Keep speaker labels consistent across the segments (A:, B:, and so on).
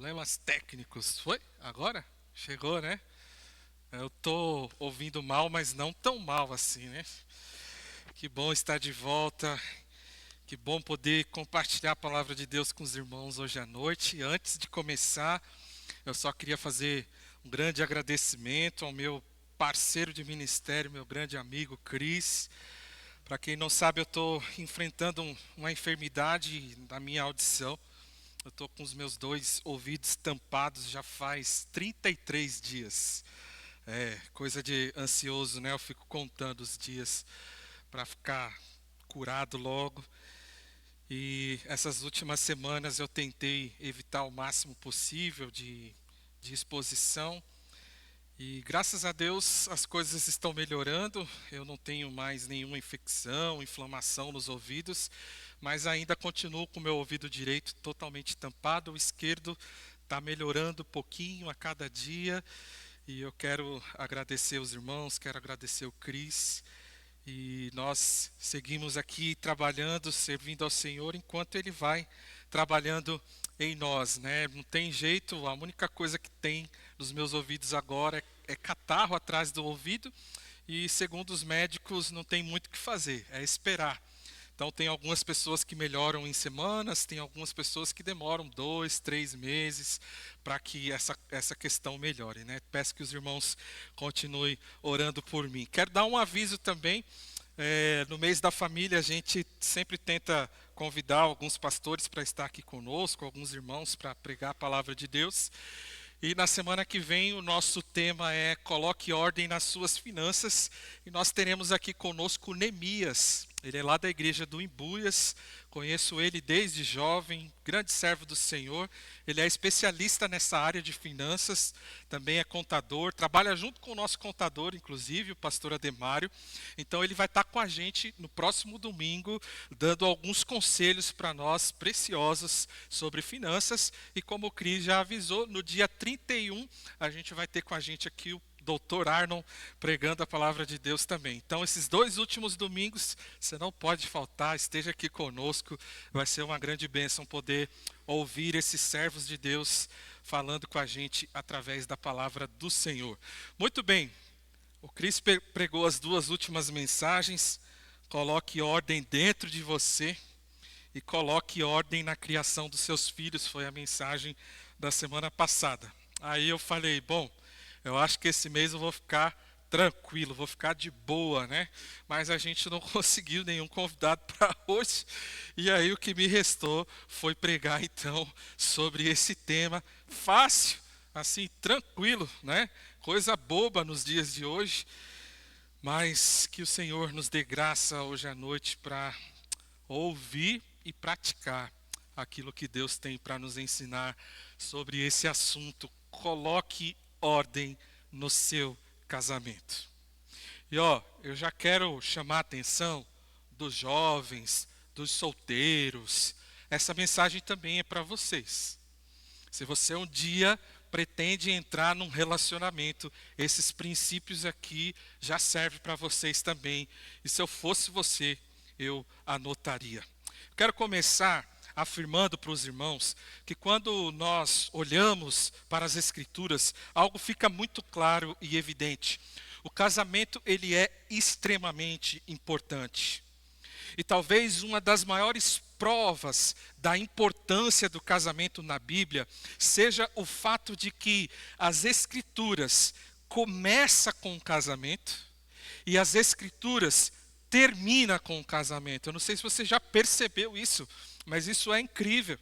A: Problemas técnicos. Foi? Agora? Chegou, né? Eu tô ouvindo mal, mas não tão mal assim, né? Que bom estar de volta. Que bom poder compartilhar a palavra de Deus com os irmãos hoje à noite. E antes de começar, eu só queria fazer um grande agradecimento ao meu parceiro de ministério, meu grande amigo Cris. Para quem não sabe, eu estou enfrentando uma enfermidade na minha audição. Eu estou com os meus dois ouvidos tampados já faz 33 dias. É, coisa de ansioso, né? Eu fico contando os dias para ficar curado logo. E essas últimas semanas eu tentei evitar o máximo possível de exposição. E graças a Deus as coisas estão melhorando. Eu não tenho mais nenhuma infecção, inflamação nos ouvidos, mas ainda continuo com o meu ouvido direito totalmente tampado. O esquerdo está melhorando um pouquinho a cada dia. E eu quero agradecer os irmãos, quero agradecer o Cris. E nós seguimos aqui trabalhando, servindo ao Senhor, enquanto Ele vai trabalhando em nós, né? Não tem jeito, a única coisa que tem nos meus ouvidos agora é catarro atrás do ouvido, e segundo os médicos não tem muito o que fazer, é esperar. Então tem algumas pessoas que melhoram em semanas, tem algumas pessoas que demoram 2, 3 meses para que essa questão melhore, né? Peço que os irmãos continuem orando por mim. Quero dar um aviso também. No mês da família a gente sempre tenta convidar alguns pastores para estar aqui conosco, alguns irmãos para pregar a palavra de Deus. E na semana que vem o nosso tema é Coloque Ordem nas Suas Finanças. E nós teremos aqui conosco Neemias. Ele é lá da igreja do Imbuias. Conheço ele desde jovem, grande servo do Senhor. Ele é especialista nessa área de finanças, também é contador, trabalha junto com o nosso contador, inclusive, o pastor Ademário. Então ele vai estar com a gente no próximo domingo, dando alguns conselhos para nós preciosos sobre finanças. E como o Cris já avisou, no dia 31 a gente vai ter com a gente aqui o Dr. Arnon pregando a palavra de Deus também. Então, esses 2 últimos domingos, você não pode faltar, esteja aqui conosco. Vai ser uma grande bênção poder ouvir esses servos de Deus falando com a gente através da palavra do Senhor. Muito bem, o Cris pregou as 2 últimas mensagens. Coloque ordem dentro de você e coloque ordem na criação dos seus filhos, foi a mensagem da semana passada. Aí eu falei, bom, eu acho que esse mês eu vou ficar tranquilo, vou ficar de boa, né? Mas a gente não conseguiu nenhum convidado para hoje. E aí o que me restou foi pregar então sobre esse tema fácil, assim, tranquilo, né? Coisa boba nos dias de hoje, mas que o Senhor nos dê graça hoje à noite para ouvir e praticar aquilo que Deus tem para nos ensinar sobre esse assunto. Coloque ordem no seu casamento. E eu já quero chamar a atenção dos jovens, dos solteiros. Essa mensagem também é para vocês. Se você um dia pretende entrar num relacionamento, esses princípios aqui já servem para vocês também. E se eu fosse você, eu anotaria. Quero começar afirmando para os irmãos que quando nós olhamos para as Escrituras, algo fica muito claro e evidente. O casamento, ele é extremamente importante. E talvez uma das maiores provas da importância do casamento na Bíblia seja o fato de que as Escrituras começam com o casamento e as Escrituras terminam com o casamento. Eu não sei se você já percebeu isso, mas isso é incrível.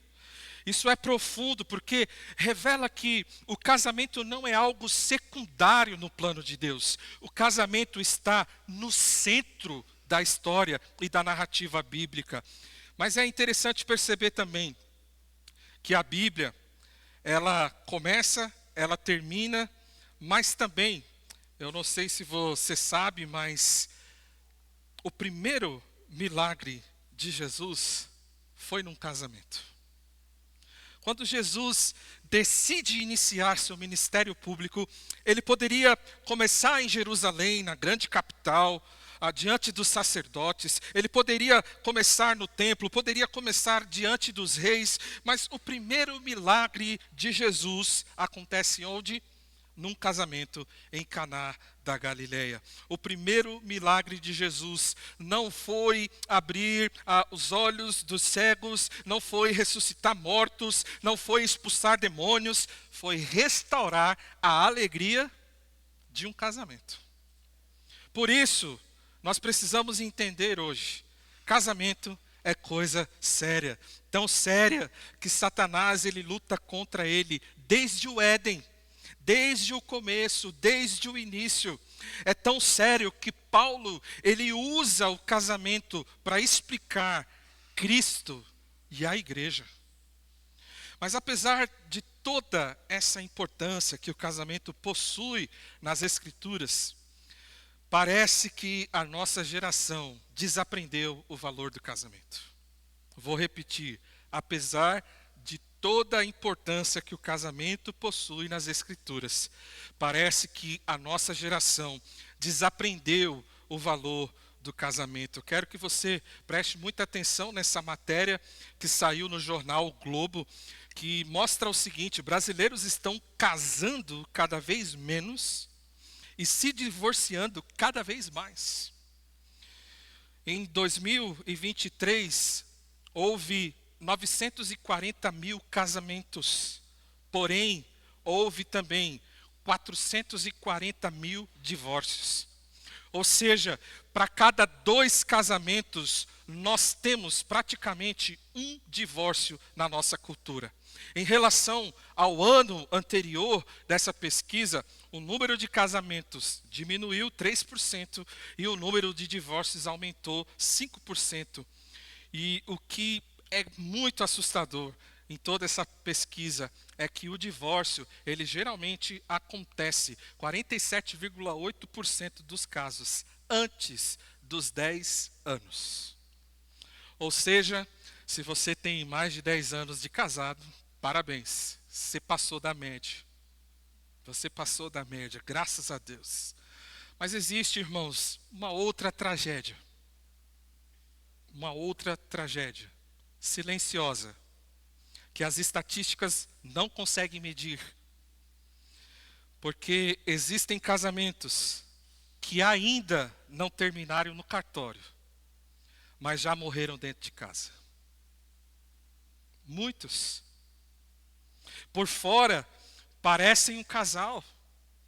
A: Isso é profundo, porque revela que o casamento não é algo secundário no plano de Deus. O casamento está no centro da história e da narrativa bíblica. Mas é interessante perceber também que a Bíblia, ela começa, ela termina, mas também, eu não sei se você sabe, mas o primeiro milagre de Jesus foi num casamento. Quando Jesus decide iniciar seu ministério público, ele poderia começar em Jerusalém, na grande capital, diante dos sacerdotes, ele poderia começar no templo, poderia começar diante dos reis, mas o primeiro milagre de Jesus acontece onde? Num casamento em Caná da Galileia. O primeiro milagre de Jesus não foi abrir os olhos dos cegos, não foi ressuscitar mortos, não foi expulsar demônios, foi restaurar a alegria de um casamento. Por isso, nós precisamos entender hoje, casamento é coisa séria, tão séria que Satanás ele luta contra ele desde o Éden. Desde o começo, desde o início. É tão sério que Paulo, ele usa o casamento para explicar Cristo e a igreja. Mas apesar de toda essa importância que o casamento possui nas Escrituras, parece que a nossa geração desaprendeu o valor do casamento. Vou repetir, apesar de toda a importância que o casamento possui nas Escrituras, parece que a nossa geração desaprendeu o valor do casamento. Eu quero que você preste muita atenção nessa matéria que saiu no jornal O Globo, que mostra o seguinte: brasileiros estão casando cada vez menos e se divorciando cada vez mais. Em 2023, houve 940 mil casamentos, porém, houve também 440 mil divórcios. Ou seja, para cada 2 casamentos, nós temos praticamente um divórcio na nossa cultura. Em relação ao ano anterior dessa pesquisa, o número de casamentos diminuiu 3% e o número de divórcios aumentou 5%. E o que é muito assustador em toda essa pesquisa é que o divórcio, ele geralmente acontece 47,8% dos casos antes dos 10 anos. Ou seja, se você tem mais de 10 anos de casado, parabéns, você passou da média. Você passou da média, graças a Deus. Mas existe, irmãos, uma outra tragédia silenciosa, que as estatísticas não conseguem medir. Porque existem casamentos que ainda não terminaram no cartório, mas já morreram dentro de casa. Muitos. Por fora, parecem um casal,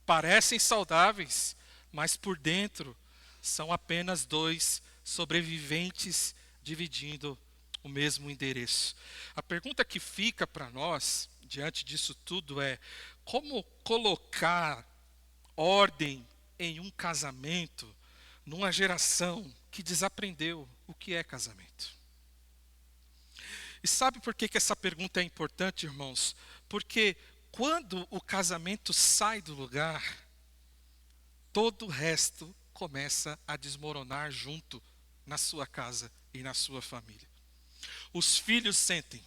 A: parecem saudáveis, mas por dentro são apenas 2 sobreviventes dividindo o mesmo endereço. A pergunta que fica para nós, diante disso tudo, é: como colocar ordem em um casamento numa geração que desaprendeu o que é casamento? E sabe por que essa pergunta é importante, irmãos? Porque quando o casamento sai do lugar, todo o resto começa a desmoronar junto na sua casa e na sua família. Os filhos sentem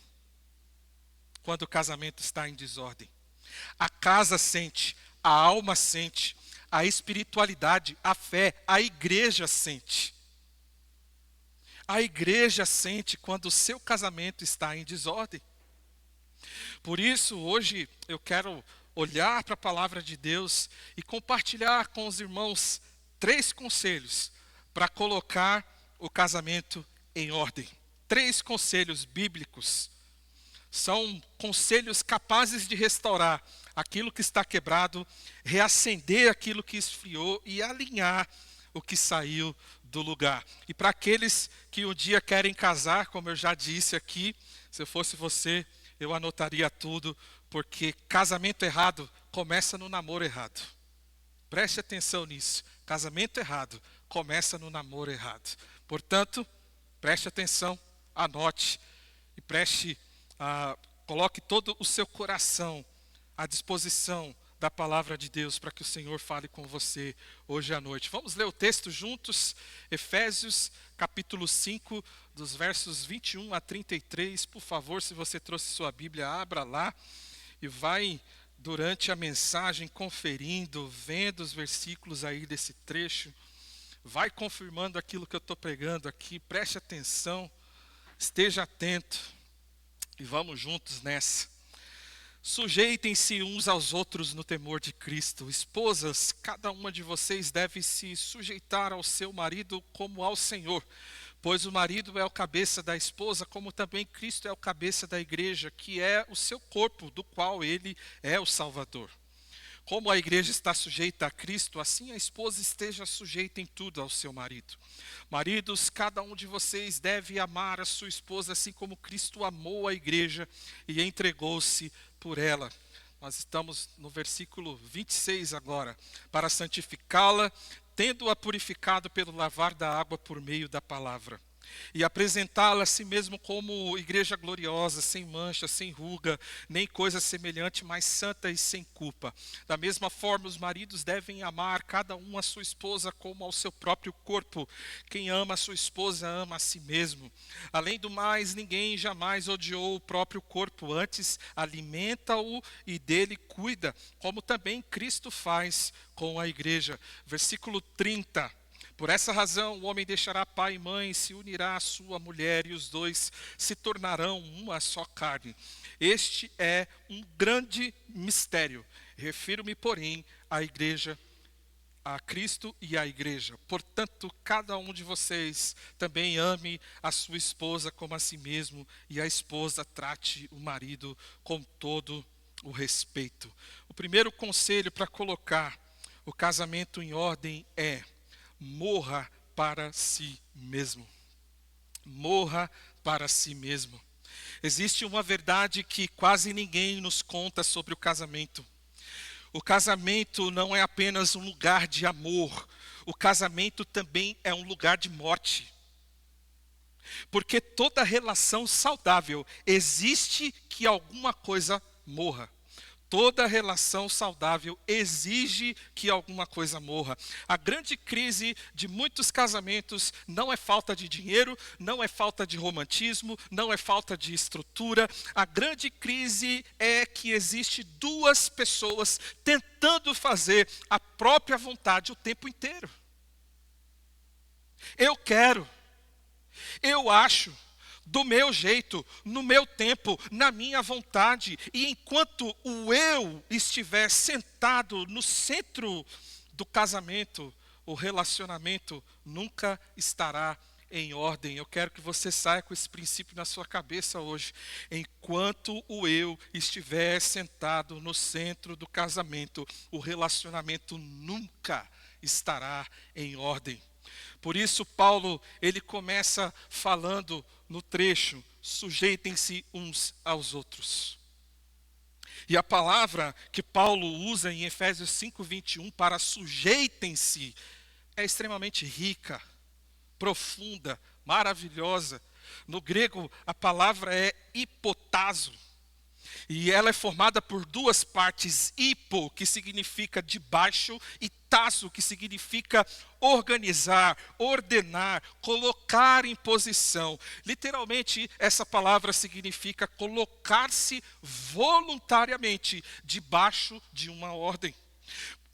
A: quando o casamento está em desordem. A casa sente, a alma sente, a espiritualidade, a fé, a igreja sente. A igreja sente quando o seu casamento está em desordem. Por isso, hoje eu quero olhar para a palavra de Deus e compartilhar com os irmãos 3 conselhos para colocar o casamento em ordem. 3 conselhos bíblicos. São conselhos capazes de restaurar aquilo que está quebrado, reacender aquilo que esfriou e alinhar o que saiu do lugar. E para aqueles que um dia querem casar, como eu já disse aqui, se eu fosse você, eu anotaria tudo, porque casamento errado começa no namoro errado. Preste atenção nisso. Casamento errado começa no namoro errado. Portanto, preste atenção, anote e coloque todo o seu coração à disposição da palavra de Deus para que o Senhor fale com você hoje à noite. Vamos ler o texto juntos, Efésios capítulo 5, dos versos 21 a 33. Por favor, se você trouxe sua Bíblia, abra lá e vai durante a mensagem conferindo, vendo os versículos aí desse trecho. vai confirmando aquilo que eu estou pregando aqui, preste atenção, esteja atento e vamos juntos nessa. Sujeitem-se uns aos outros no temor de Cristo. Esposas, cada uma de vocês deve se sujeitar ao seu marido como ao Senhor, pois o marido é o cabeça da esposa, como também Cristo é o cabeça da igreja, que é o seu corpo, do qual ele é o Salvador. Como a igreja está sujeita a Cristo, assim a esposa esteja sujeita em tudo ao seu marido. Maridos, cada um de vocês deve amar a sua esposa, assim como Cristo amou a igreja e entregou-se por ela. Nós estamos no versículo 26 agora. Para santificá-la, tendo-a purificado pelo lavar da água por meio da palavra. E apresentá-la a si mesmo como igreja gloriosa, sem mancha, sem ruga, nem coisa semelhante, mas santa e sem culpa. Da mesma forma, os maridos devem amar cada um a sua esposa como ao seu próprio corpo. Quem ama a sua esposa ama a si mesmo. Além do mais, ninguém jamais odiou o próprio corpo, antes alimenta-o e dele cuida, como também Cristo faz com a igreja. Versículo 30. Por essa razão, o homem deixará pai e mãe, se unirá à sua mulher, e os dois se tornarão uma só carne. Este é um grande mistério. Refiro-me, porém, à igreja, a Cristo e à igreja. Portanto, cada um de vocês também ame a sua esposa como a si mesmo, e a esposa trate o marido com todo o respeito. O primeiro conselho para colocar o casamento em ordem é: morra para si mesmo. Morra para si mesmo. Existe uma verdade que quase ninguém nos conta sobre o casamento. O casamento não é apenas um lugar de amor. O casamento também é um lugar de morte. Porque toda relação saudável existe que alguma coisa morra. Toda relação saudável exige que alguma coisa morra. A grande crise de muitos casamentos não é falta de dinheiro, não é falta de romantismo, não é falta de estrutura. A grande crise é que existe duas pessoas tentando fazer a própria vontade o tempo inteiro. Eu quero, eu acho, do meu jeito, no meu tempo, na minha vontade. E enquanto o eu estiver sentado no centro do casamento, o relacionamento nunca estará em ordem. Eu quero que você saia com esse princípio na sua cabeça hoje. Enquanto o eu estiver sentado no centro do casamento, o relacionamento nunca estará em ordem. Por isso, Paulo, ele começa falando no trecho: sujeitem-se uns aos outros. E a palavra que Paulo usa em Efésios 5:21 para sujeitem-se é extremamente rica, profunda, maravilhosa. No grego, a palavra é hipotazo. E ela é formada por duas partes: hipo, que significa de baixo, e tazo, que significa organizar, ordenar, colocar em posição. Literalmente, essa palavra significa colocar-se voluntariamente debaixo de uma ordem.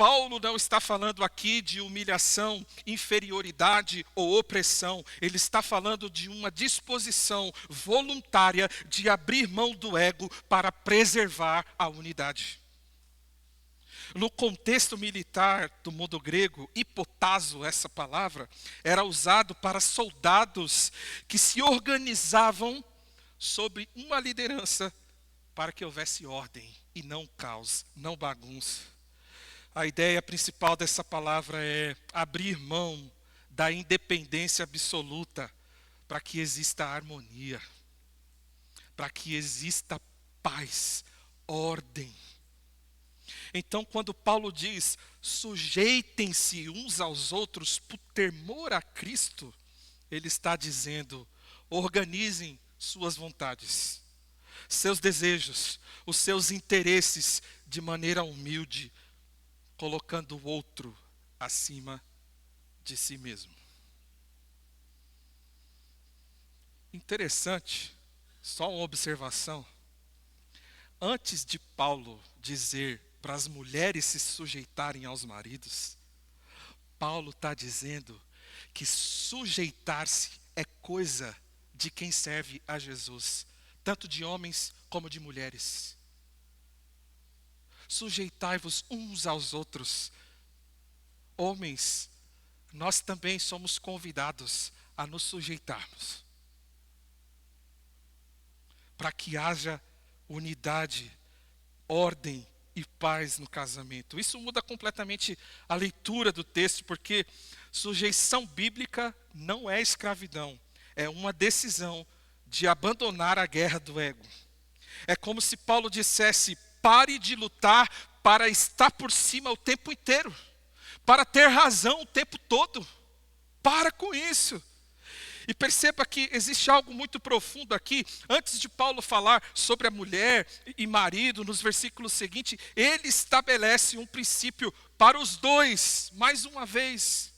A: Paulo não está falando aqui de humilhação, inferioridade ou opressão. Ele está falando de uma disposição voluntária de abrir mão do ego para preservar a unidade. No contexto militar do mundo grego, hipotazo, essa palavra, era usado para soldados que se organizavam sobre uma liderança para que houvesse ordem e não caos, não bagunça. A ideia principal dessa palavra é abrir mão da independência absoluta para que exista harmonia, para que exista paz, ordem. Então, quando Paulo diz, sujeitem-se uns aos outros por temor a Cristo, ele está dizendo, organizem suas vontades, seus desejos, os seus interesses de maneira humilde, colocando o outro acima de si mesmo. Interessante, só uma observação. Antes de Paulo dizer para as mulheres se sujeitarem aos maridos, Paulo está dizendo que sujeitar-se é coisa de quem serve a Jesus, tanto de homens como de mulheres. Sujeitai-vos uns aos outros. Homens, nós também somos convidados a nos sujeitarmos, para que haja unidade, ordem e paz no casamento. Isso muda completamente a leitura do texto, porque sujeição bíblica não é escravidão, é uma decisão de abandonar a guerra do ego. É como se Paulo dissesse: pare de lutar para estar por cima o tempo inteiro, para ter razão o tempo todo. Para com isso. E perceba que existe algo muito profundo aqui. Antes de Paulo falar sobre a mulher e marido, nos versículos seguintes, ele estabelece um princípio para os dois, mais uma vez.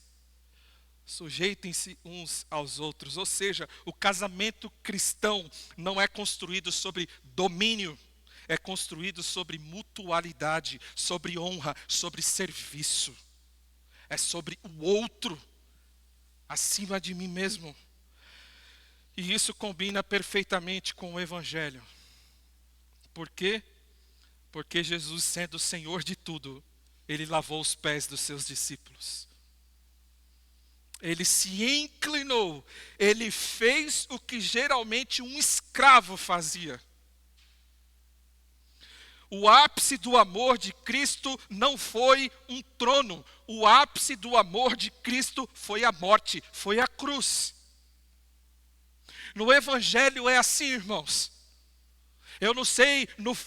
A: Sujeitem-se uns aos outros. Ou seja, o casamento cristão não é construído sobre domínio, é construído sobre mutualidade, sobre honra, sobre serviço. É sobre o outro, acima de mim mesmo. E isso combina perfeitamente com o Evangelho. Por quê? Porque Jesus, sendo o Senhor de tudo, Ele lavou os pés dos seus discípulos. Ele se inclinou, Ele fez o que geralmente um escravo fazia. O ápice do amor de Cristo não foi um trono. O ápice do amor de Cristo foi a morte, foi a cruz. No Evangelho é assim, irmãos. Eu não sei nos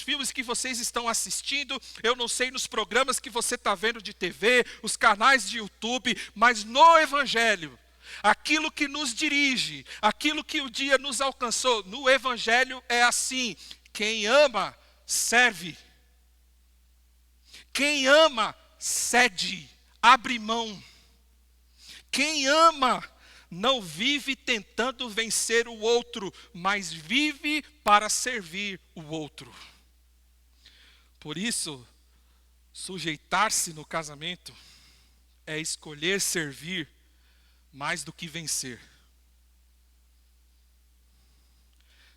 A: filmes que vocês estão assistindo, eu não sei nos programas que você está vendo de TV, os canais de YouTube, mas no Evangelho, aquilo que nos dirige, aquilo que o dia nos alcançou, no Evangelho é assim: quem ama, serve. Quem ama, cede, abre mão. Quem ama, não vive tentando vencer o outro, mas vive para servir o outro. Por isso, sujeitar-se no casamento é escolher servir mais do que vencer.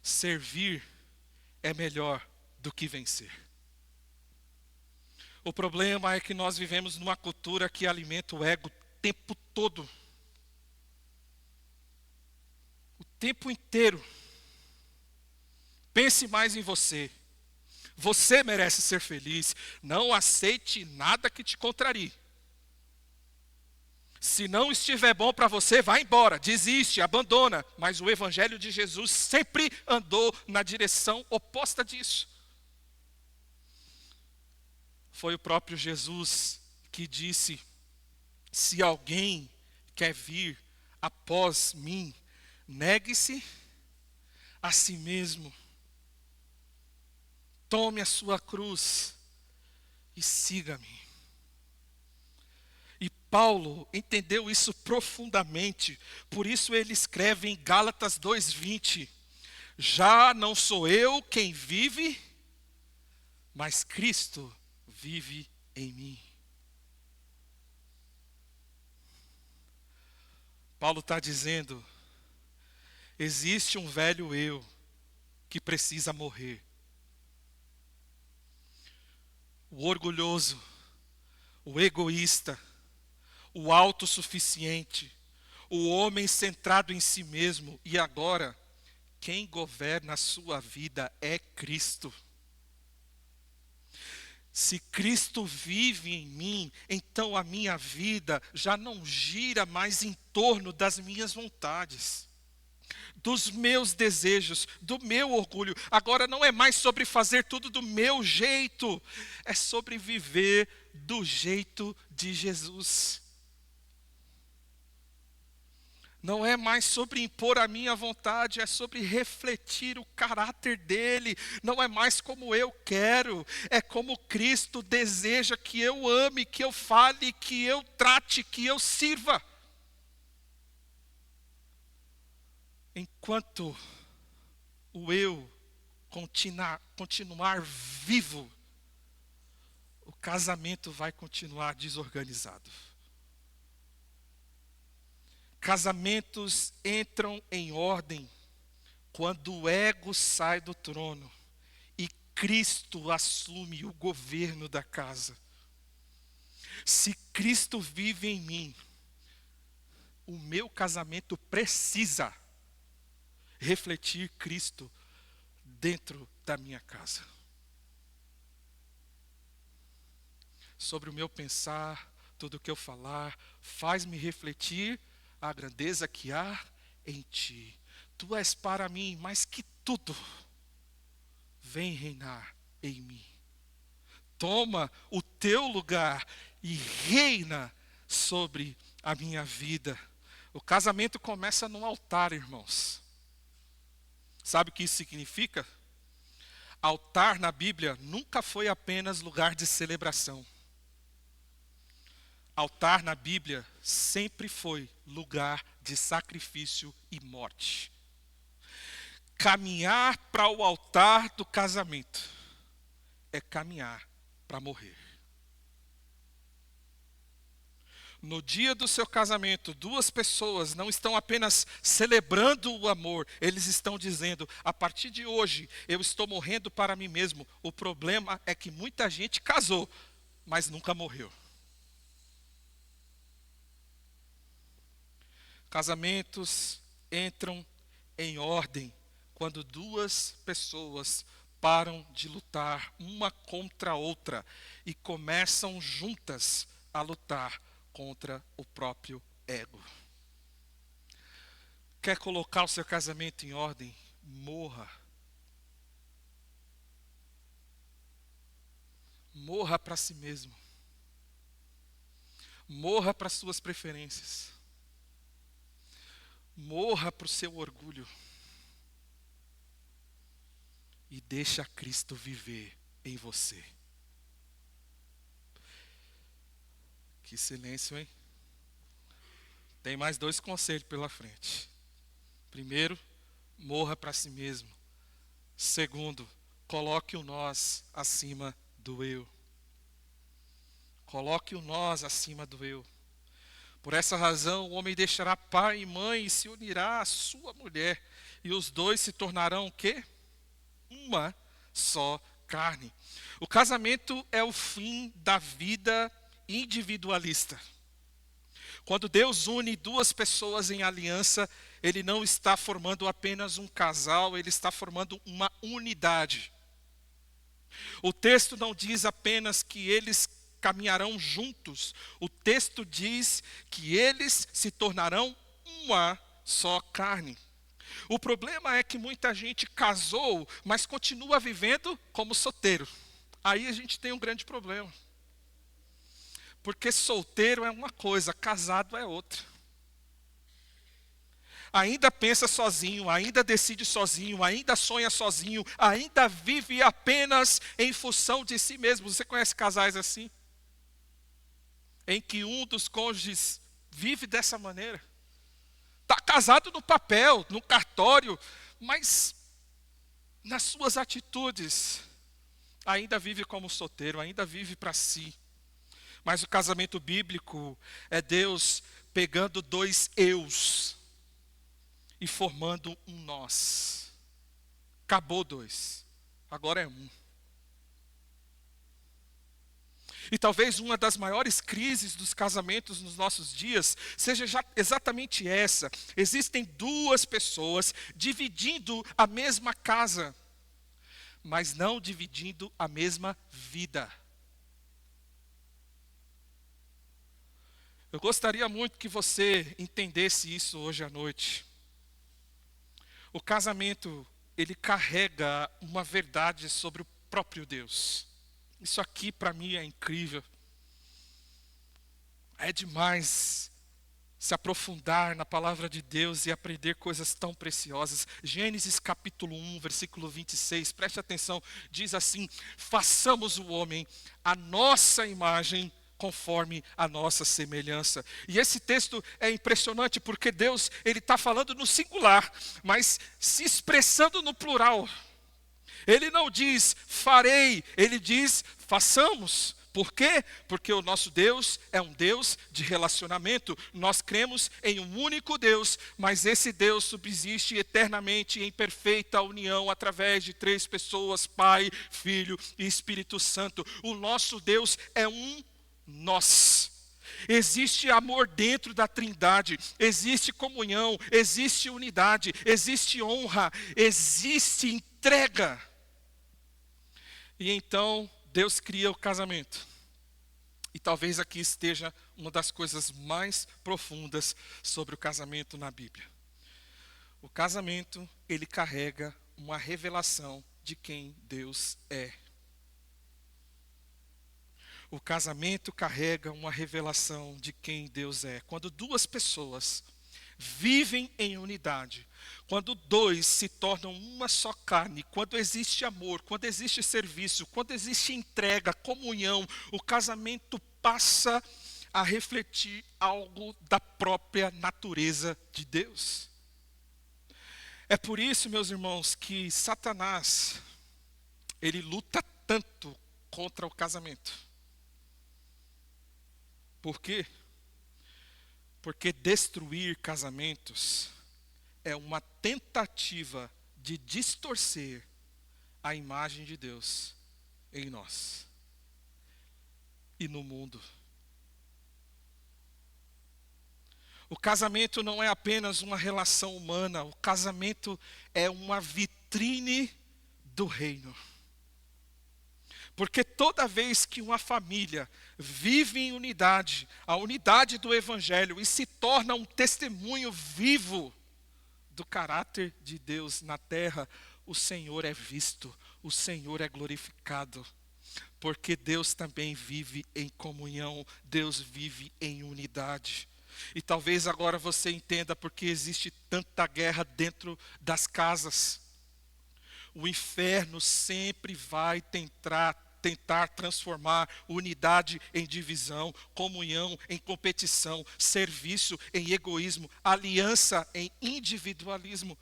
A: Servir é melhor do que vencer. O problema é que nós vivemos numa cultura que alimenta o ego o tempo todo. O tempo inteiro. Pense mais em você. Você merece ser feliz. Não aceite nada que te contrarie. Se não estiver bom para você, vá embora, desiste, abandona. Mas o Evangelho de Jesus sempre andou na direção oposta disso. Foi o próprio Jesus que disse: se alguém quer vir após mim, negue-se a si mesmo. Tome a sua cruz e siga-me. E Paulo entendeu isso profundamente. Por isso ele escreve em Gálatas 2:20: já não sou eu quem vive, mas Cristo vive em mim. Paulo está dizendo: existe um velho eu que precisa morrer. O orgulhoso, o egoísta, o autossuficiente, o homem centrado em si mesmo. E agora, quem governa a sua vida é Cristo. Se Cristo vive em mim, então a minha vida já não gira mais em torno das minhas vontades, dos meus desejos, do meu orgulho. Agora não é mais sobre fazer tudo do meu jeito, é sobre viver do jeito de Jesus. Não é mais sobre impor a minha vontade, é sobre refletir o caráter dele. Não é mais como eu quero, é como Cristo deseja que eu ame, que eu fale, que eu trate, que eu sirva. Enquanto o eu continuar vivo, o casamento vai continuar desorganizado. Casamentos entram em ordem quando o ego sai do trono e Cristo assume o governo da casa. Se Cristo vive em mim, o meu casamento precisa refletir Cristo dentro da minha casa. Sobre o meu pensar, tudo o que eu falar, faz-me refletir a grandeza que há em ti. Tu és para mim mais que tudo. Vem reinar em mim. Toma o teu lugar e reina sobre a minha vida. O casamento começa no altar, irmãos. Sabe o que isso significa? Altar na Bíblia nunca foi apenas lugar de celebração. Altar na Bíblia sempre foi lugar de sacrifício e morte. Caminhar para o altar do casamento é caminhar para morrer. No dia do seu casamento, duas pessoas não estão apenas celebrando o amor, eles estão dizendo: a partir de hoje eu estou morrendo para mim mesmo. O problema é que muita gente casou, mas nunca morreu. Casamentos entram em ordem quando duas pessoas param de lutar uma contra a outra e começam juntas a lutar contra o próprio ego. Quer colocar o seu casamento em ordem? Morra. Morra para si mesmo. Morra para suas preferências. Morra para o seu orgulho. E deixa Cristo viver em você. Que silêncio, hein? Tem mais 2 conselhos pela frente. Primeiro, morra para si mesmo. Segundo, coloque o nós acima do eu. Coloque o nós acima do eu. Por essa razão, o homem deixará pai e mãe e se unirá à sua mulher. E os dois se tornarão o quê? Uma só carne. O casamento é o fim da vida individualista. Quando Deus une duas pessoas em aliança, Ele não está formando apenas um casal, Ele está formando uma unidade. O texto não diz apenas que eles caminharão juntos. O texto diz que eles se tornarão uma só carne. O problema é que muita gente casou, mas continua vivendo como solteiro. Aí a gente tem um grande problema. Porque solteiro é uma coisa, casado é outra. Ainda pensa sozinho, ainda decide sozinho, ainda sonha sozinho, ainda vive apenas em função de si mesmo. Você conhece casais assim? Em que um dos cônjuges vive dessa maneira. Está casado no papel, no cartório, mas nas suas atitudes ainda vive como solteiro, ainda vive para si. Mas o casamento bíblico é Deus pegando 2 eus e formando um nós. Acabou 2, agora é 1. E talvez uma das maiores crises dos casamentos nos nossos dias seja exatamente essa. Existem 2 pessoas dividindo a mesma casa, mas não dividindo a mesma vida. Eu gostaria muito que você entendesse isso hoje à noite. O casamento, ele carrega uma verdade sobre o próprio Deus. Isso aqui para mim é incrível. É demais se aprofundar na palavra de Deus e aprender coisas tão preciosas. Gênesis capítulo 1, versículo 26, preste atenção, diz assim: façamos o homem à nossa imagem, conforme a nossa semelhança. E esse texto é impressionante porque Deus, ele está falando no singular, mas se expressando no plural. Ele não diz farei, ele diz façamos. Por quê? Porque o nosso Deus é um Deus de relacionamento. Nós cremos em um único Deus, mas esse Deus subsiste eternamente em perfeita união através de 3 pessoas, Pai, Filho e Espírito Santo. O nosso Deus é um nós. Existe amor dentro da Trindade, existe comunhão, existe unidade, existe honra, existe entrega. E então Deus cria o casamento. E talvez aqui esteja uma das coisas mais profundas sobre o casamento na Bíblia. O casamento, ele carrega uma revelação de quem Deus é. O casamento carrega uma revelação de quem Deus é. Quando 2 pessoas vivem em unidade, quando 2 se tornam uma só carne, quando existe amor, quando existe serviço, quando existe entrega, comunhão, o casamento passa a refletir algo da própria natureza de Deus. É por isso, meus irmãos, que Satanás, ele luta tanto contra o casamento. Por quê? Porque destruir casamentos é uma tentativa de distorcer a imagem de Deus em nós e no mundo. O casamento não é apenas uma relação humana, o casamento é uma vitrine do reino. Porque toda vez que uma família vive em unidade, a unidade do Evangelho, e se torna um testemunho vivo do caráter de Deus na terra, o Senhor é visto, o Senhor é glorificado. Porque Deus também vive em comunhão, Deus vive em unidade. E talvez agora você entenda porque existe tanta guerra dentro das casas. O inferno sempre vai tentar transformar unidade em divisão, comunhão em competição, serviço em egoísmo, aliança em individualismo.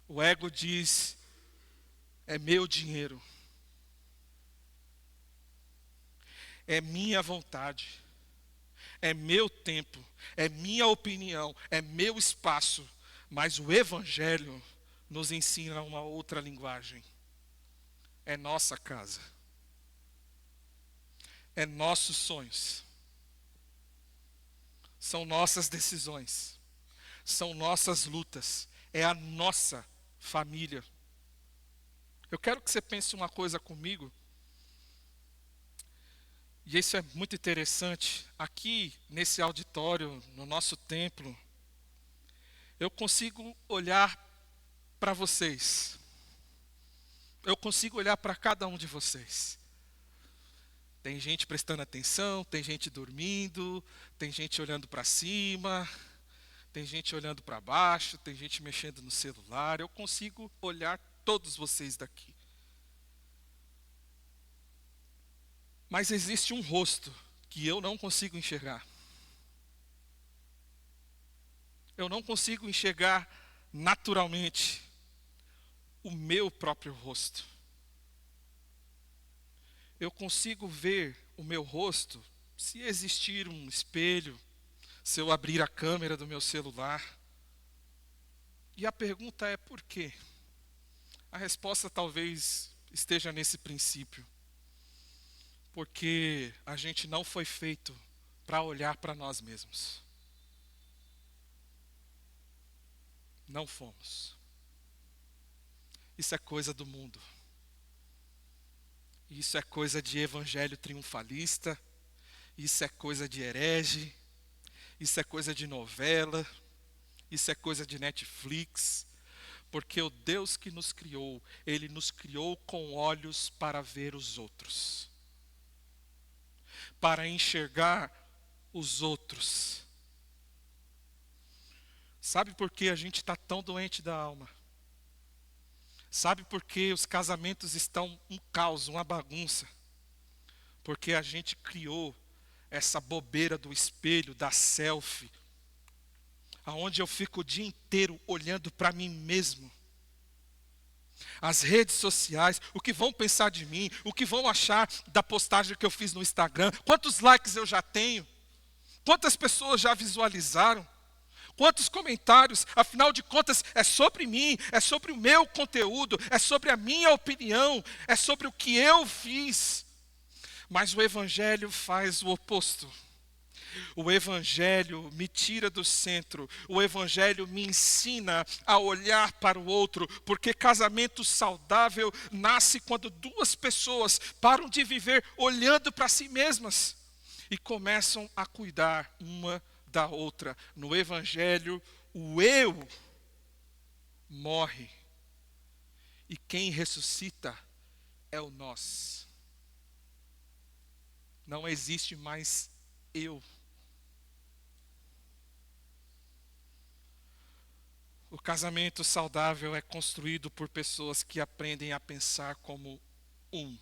A: O ego diz: é meu dinheiro, é minha vontade, é meu tempo, é minha opinião, é meu espaço. Mas o Evangelho nos ensina uma outra linguagem. É nossa casa. É nossos sonhos. São nossas decisões. São nossas lutas. É a nossa família. Eu quero que você pense uma coisa comigo. E isso é muito interessante. Aqui, nesse auditório, no nosso templo, eu consigo olhar para vocês. Eu consigo olhar para cada um de vocês. Tem gente prestando atenção, tem gente dormindo, tem gente olhando para cima, tem gente olhando para baixo, tem gente mexendo no celular. Eu consigo olhar todos vocês daqui. Mas existe um rosto que eu não consigo enxergar. Eu não consigo enxergar naturalmente o meu próprio rosto. Eu consigo ver o meu rosto se existir um espelho, se eu abrir a câmera do meu celular. E a pergunta é por quê? A resposta talvez esteja nesse princípio. Porque a gente não foi feito para olhar para nós mesmos. Não fomos. Isso é coisa do mundo. Isso é coisa de evangelho triunfalista. Isso é coisa de herege. Isso é coisa de novela. Isso é coisa de Netflix. Porque o Deus que nos criou, Ele nos criou com olhos para ver os outros. Para enxergar os outros. Sabe por que a gente está tão doente da alma? Sabe por que os casamentos estão um caos, uma bagunça? Porque a gente criou essa bobeira do espelho, da selfie, aonde eu fico o dia inteiro olhando para mim mesmo. As redes sociais, o que vão pensar de mim, o que vão achar da postagem que eu fiz no Instagram, quantos likes eu já tenho, quantas pessoas já visualizaram, quantos comentários, afinal de contas é sobre mim, é sobre o meu conteúdo, é sobre a minha opinião, é sobre o que eu fiz. Mas o Evangelho faz o oposto. O Evangelho me tira do centro, o Evangelho me ensina a olhar para o outro, porque casamento saudável nasce quando duas pessoas param de viver olhando para si mesmas e começam a cuidar uma da outra. No Evangelho, o eu morre e quem ressuscita é o nós. Não existe mais eu. O casamento saudável é construído por pessoas que aprendem a pensar como um.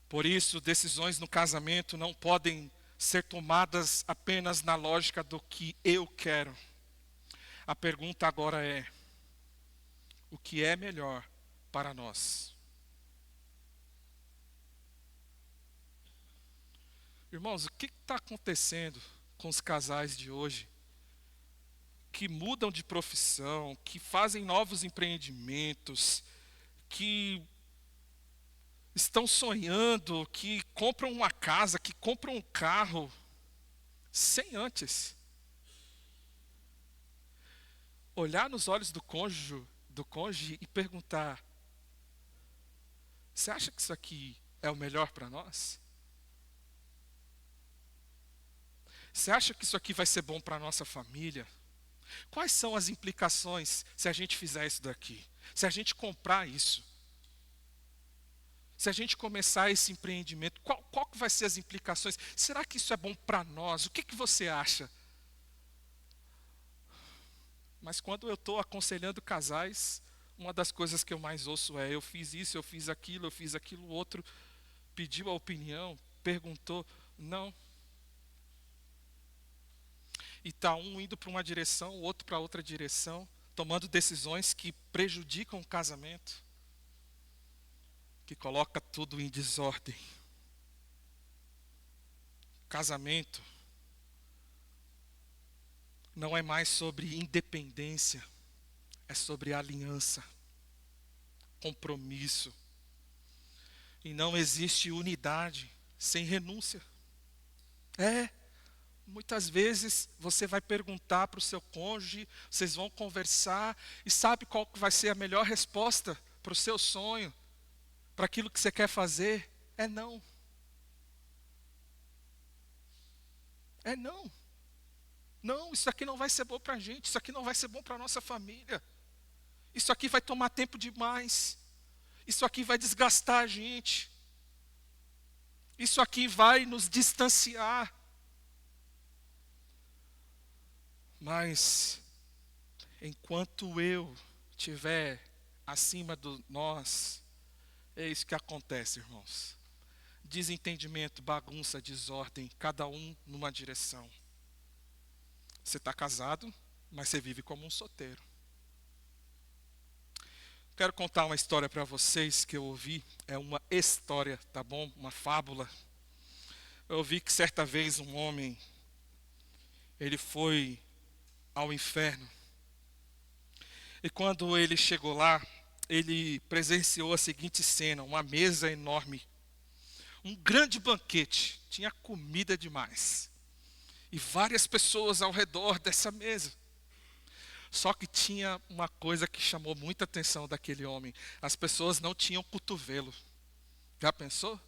A: Por isso, decisões no casamento não podem ser tomadas apenas na lógica do que eu quero. A pergunta agora é: o que é melhor para nós? Irmãos, o que está acontecendo com os casais de hoje? Que mudam de profissão, que fazem novos empreendimentos, que estão sonhando, que compram uma casa, que compram um carro, sem antes olhar nos olhos do cônjuge e perguntar: você acha que isso aqui é o melhor para nós? Você acha que isso aqui vai ser bom para a nossa família? Quais são as implicações se a gente fizer isso daqui? Se a gente comprar isso? Se a gente começar esse empreendimento, qual que vai ser as implicações? Será que isso é bom para nós? O que você acha? Mas quando eu estou aconselhando casais, uma das coisas que eu mais ouço é: eu fiz isso, eu fiz aquilo outro, pediu a opinião, perguntou, não. E está um indo para uma direção, o outro para outra direção, tomando decisões que prejudicam o casamento, que coloca tudo em desordem. Casamento não é mais sobre independência, é sobre aliança, compromisso. E não existe unidade sem renúncia. Muitas vezes você vai perguntar para o seu cônjuge, vocês vão conversar, e sabe qual que vai ser a melhor resposta para o seu sonho, para aquilo que você quer fazer? É não. É não. Não, isso aqui não vai ser bom para a gente, isso aqui não vai ser bom para a nossa família. Isso aqui vai tomar tempo demais. Isso aqui vai desgastar a gente. Isso aqui vai nos distanciar. Mas, enquanto eu estiver acima do nós, é isso que acontece, irmãos. Desentendimento, bagunça, desordem, cada um numa direção. Você está casado, mas você vive como um solteiro. Quero contar uma história para vocês que eu ouvi. É uma história, tá bom? Uma fábula. Eu ouvi que certa vez um homem, ele foi ao inferno. E quando ele chegou lá, ele presenciou a seguinte cena: uma mesa enorme, um grande banquete, tinha comida demais, e várias pessoas ao redor dessa mesa. Só que tinha uma coisa que chamou muita atenção daquele homem: as pessoas não tinham cotovelo. Já pensou?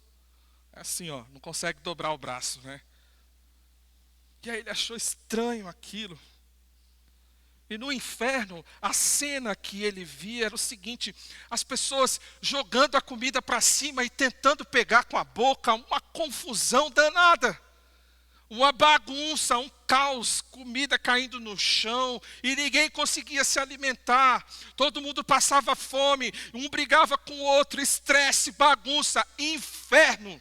A: É assim, ó, não consegue dobrar o braço, né? E aí ele achou estranho aquilo. E no inferno, a cena que ele via era o seguinte: as pessoas jogando a comida para cima e tentando pegar com a boca, uma confusão danada, uma bagunça, um caos, comida caindo no chão, e ninguém conseguia se alimentar, todo mundo passava fome, um brigava com o outro, estresse, bagunça, inferno.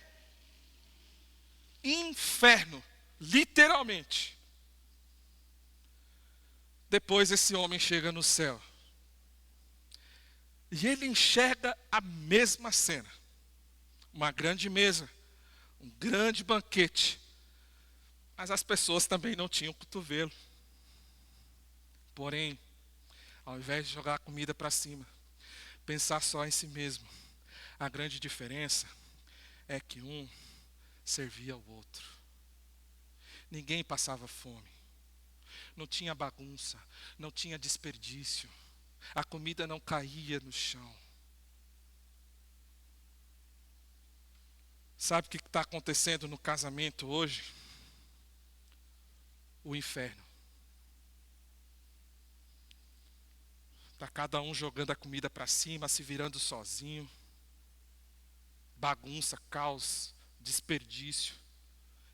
A: Inferno, literalmente. Depois esse homem chega no céu. E ele enxerga a mesma cena. Uma grande mesa, um grande banquete. Mas as pessoas também não tinham cotovelo. Porém, ao invés de jogar a comida para cima, pensar só em si mesmo, a grande diferença é que um servia ao outro. Ninguém passava fome. Não tinha bagunça, não tinha desperdício. A comida não caía no chão. Sabe o que está acontecendo no casamento hoje? O inferno. Está cada um jogando a comida para cima, se virando sozinho. Bagunça, caos, desperdício,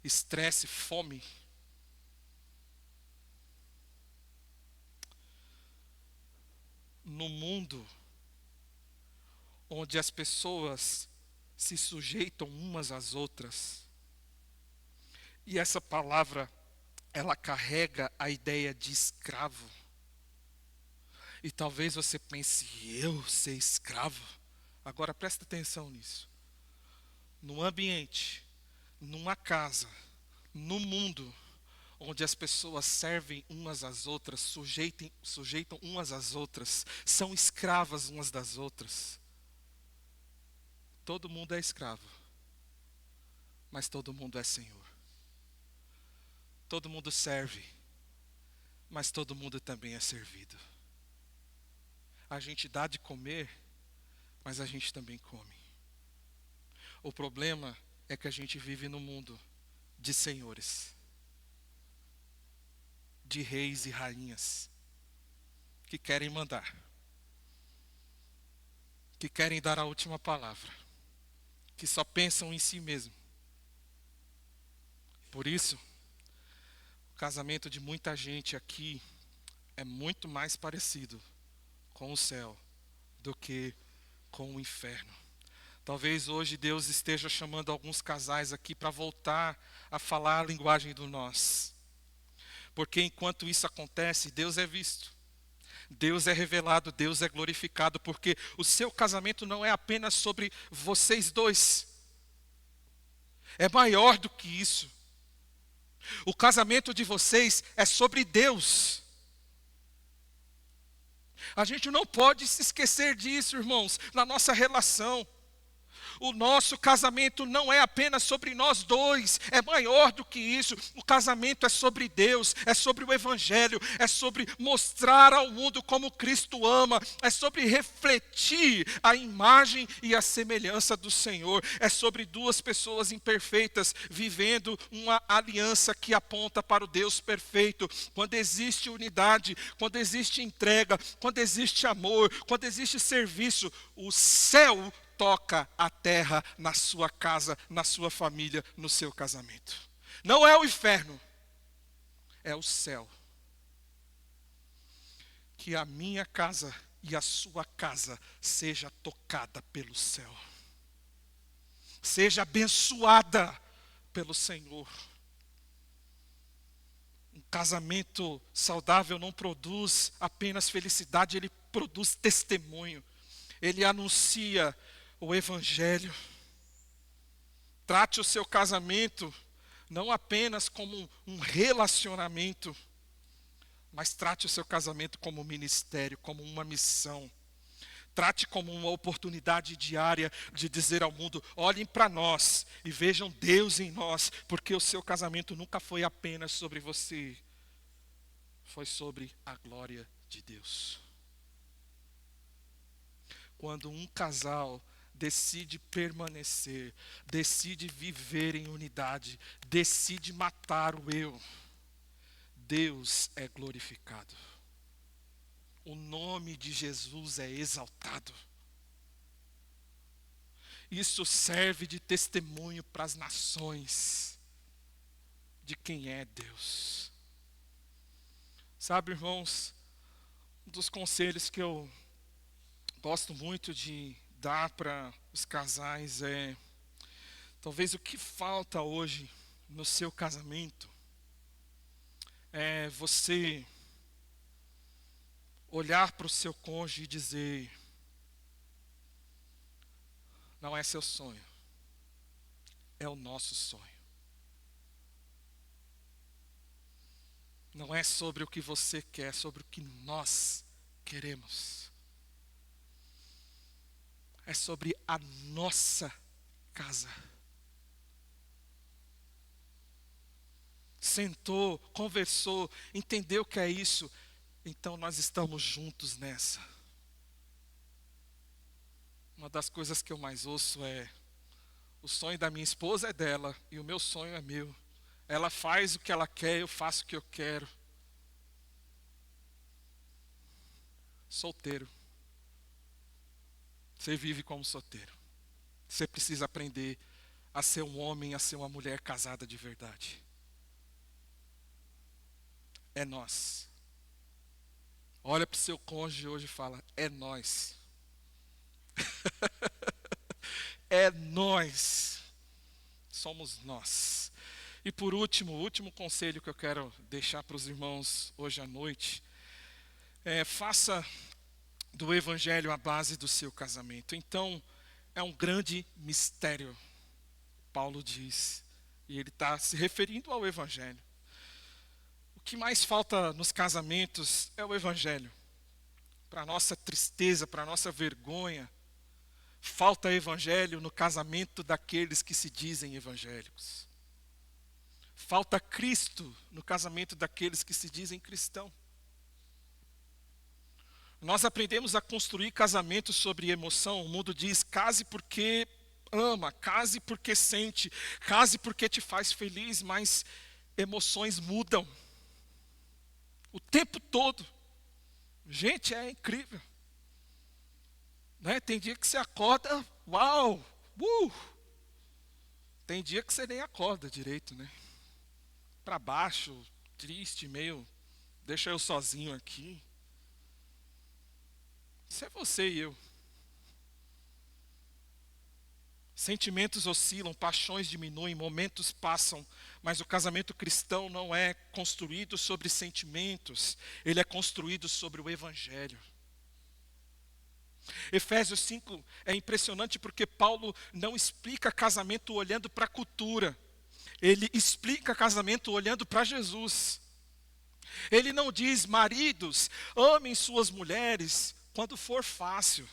A: estresse, fome. No mundo onde as pessoas se sujeitam umas às outras, e essa palavra, ela carrega a ideia de escravo. E talvez você pense, eu ser escravo? Agora presta atenção nisso. No ambiente, numa casa, no mundo, onde as pessoas servem umas às outras, sujeitam umas às outras, são escravas umas das outras. Todo mundo é escravo, mas todo mundo é senhor. Todo mundo serve, mas todo mundo também é servido. A gente dá de comer, mas a gente também come. O problema é que a gente vive num mundo de senhores, de reis e rainhas, que querem mandar, que querem dar a última palavra, que só pensam em si mesmo. Por isso, o casamento de muita gente aqui é muito mais parecido com o céu do que com o inferno. Talvez hoje Deus esteja chamando alguns casais aqui para voltar a falar a linguagem do nós. Porque enquanto isso acontece, Deus é visto, Deus é revelado, Deus é glorificado, porque o seu casamento não é apenas sobre vocês dois. É maior do que isso. O casamento de vocês é sobre Deus. A gente não pode se esquecer disso, irmãos, na nossa relação. O nosso casamento não é apenas sobre nós dois, é maior do que isso. O casamento é sobre Deus, é sobre o Evangelho, é sobre mostrar ao mundo como Cristo ama, é sobre refletir a imagem e a semelhança do Senhor, é sobre duas pessoas imperfeitas vivendo uma aliança que aponta para o Deus perfeito. Quando existe unidade, quando existe entrega, quando existe amor, quando existe serviço, o céu toca a terra na sua casa, na sua família, no seu casamento. Não é o inferno, é o céu. Que a minha casa e a sua casa seja tocada pelo céu. Seja abençoada pelo Senhor. Um casamento saudável não produz apenas felicidade, ele produz testemunho. Ele anuncia o Evangelho. Trate o seu casamento não apenas como um relacionamento, mas trate o seu casamento como um ministério, como uma missão. Trate como uma oportunidade diária de dizer ao mundo, olhem para nós e vejam Deus em nós, porque o seu casamento nunca foi apenas sobre você, foi sobre a glória de Deus. Quando um casal decide permanecer, decide viver em unidade, decide matar o eu, Deus é glorificado. O nome de Jesus é exaltado. Isso serve de testemunho para as nações de quem é Deus. Sabe, irmãos, um dos conselhos que eu gosto muito de dar para os casais é, talvez o que falta hoje no seu casamento é você olhar para o seu cônjuge e dizer, não é seu sonho, é o nosso sonho. Não é sobre o que você quer, é sobre o que nós queremos. É sobre a nossa casa. Sentou, conversou, entendeu o que é isso, então nós estamos juntos nessa. Uma das coisas que eu mais ouço é: o sonho da minha esposa é dela e o meu sonho é meu. Ela faz o que ela quer, eu faço o que eu quero. Solteiro. Você vive como solteiro. Você precisa aprender a ser um homem, a ser uma mulher casada de verdade. É nós. Olha para o seu cônjuge hoje e fala: é nós. É nós. Somos nós. E por último, o último conselho que eu quero deixar para os irmãos hoje à noite é: faça do evangelho a base do seu casamento. Então, é um grande mistério, Paulo diz, e ele está se referindo ao evangelho. O que mais falta nos casamentos é o evangelho. Para nossa tristeza, para nossa vergonha, falta evangelho no casamento daqueles que se dizem evangélicos. Falta Cristo no casamento daqueles que se dizem cristãos. Nós aprendemos a construir casamentos sobre emoção. O mundo diz: case porque ama, case porque sente, case porque te faz feliz, mas emoções mudam o tempo todo. Gente, é incrível. Né? Tem dia que você acorda, uau, Tem dia que você nem acorda direito, né? Para baixo, triste, meio, deixa eu sozinho aqui. Isso é você e eu. Sentimentos oscilam, paixões diminuem, momentos passam, mas o casamento cristão não é construído sobre sentimentos, ele é construído sobre o evangelho. Efésios 5 é impressionante porque Paulo não explica casamento olhando para a cultura. Ele explica casamento olhando para Jesus. Ele não diz: maridos, amem suas mulheres quando for fácil.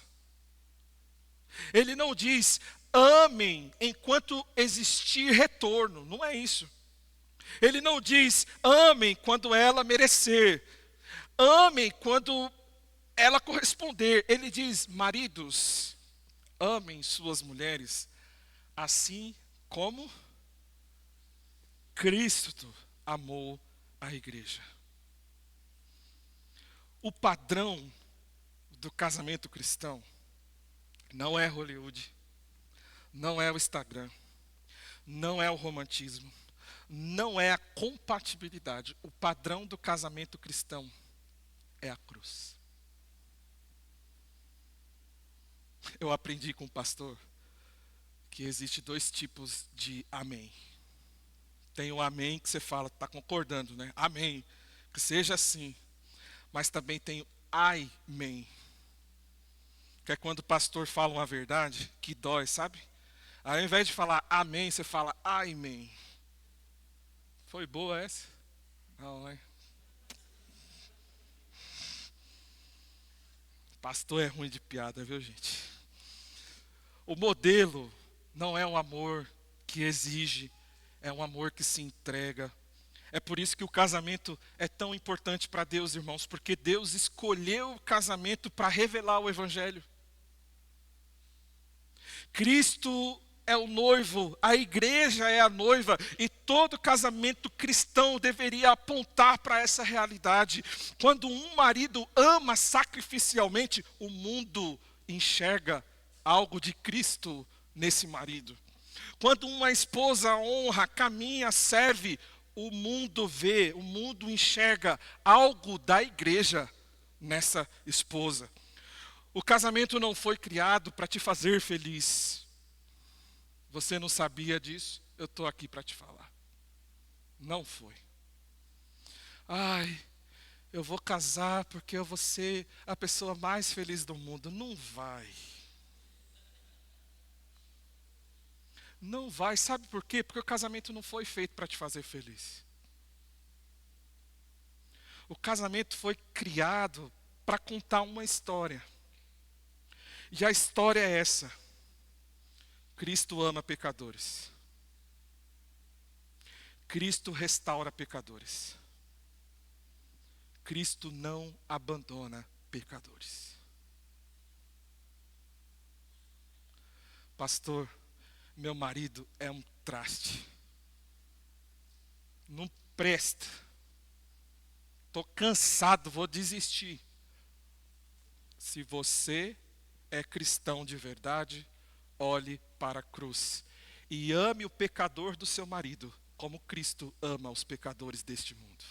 A: Ele não diz: amem enquanto existir retorno. Não é isso. Ele não diz: amem quando ela merecer. Amem quando ela corresponder. Ele diz: maridos, amem suas mulheres assim como Cristo amou a igreja. O padrão do casamento cristão não é Hollywood, não é o Instagram, não é o romantismo, não é a compatibilidade. O padrão do casamento cristão é a cruz. Eu aprendi com o pastor que existe 2 tipos de amém. Tem o amém que você fala, está concordando, né? Amém, que seja assim. Mas também tem o amém, que é quando o pastor fala uma verdade que dói, sabe? Aí, ao invés de falar amém, você fala amém. Foi boa essa? Não, né? Pastor é ruim de piada, viu, gente? O modelo não é um amor que exige, é um amor que se entrega. É por isso que o casamento é tão importante para Deus, irmãos, porque Deus escolheu o casamento para revelar o evangelho. Cristo é o noivo, a igreja é a noiva, e todo casamento cristão deveria apontar para essa realidade. Quando um marido ama sacrificialmente, o mundo enxerga algo de Cristo nesse marido. Quando uma esposa honra, caminha, serve, o mundo vê, o mundo enxerga algo da igreja nessa esposa. O casamento não foi criado para te fazer feliz. Você não sabia disso? Eu estou aqui para te falar. Não foi. Ai, eu vou casar porque eu vou ser a pessoa mais feliz do mundo. Não vai. Não vai, sabe por quê? Porque o casamento não foi feito para te fazer feliz. O casamento foi criado para contar uma história. E a história é essa: Cristo ama pecadores. Cristo restaura pecadores. Cristo não abandona pecadores. Pastor, meu marido é um traste. Não presta. Estou cansado, vou desistir. Se você é cristão de verdade, olhe para a cruz e ame o pecador do seu marido, como Cristo ama os pecadores deste mundo.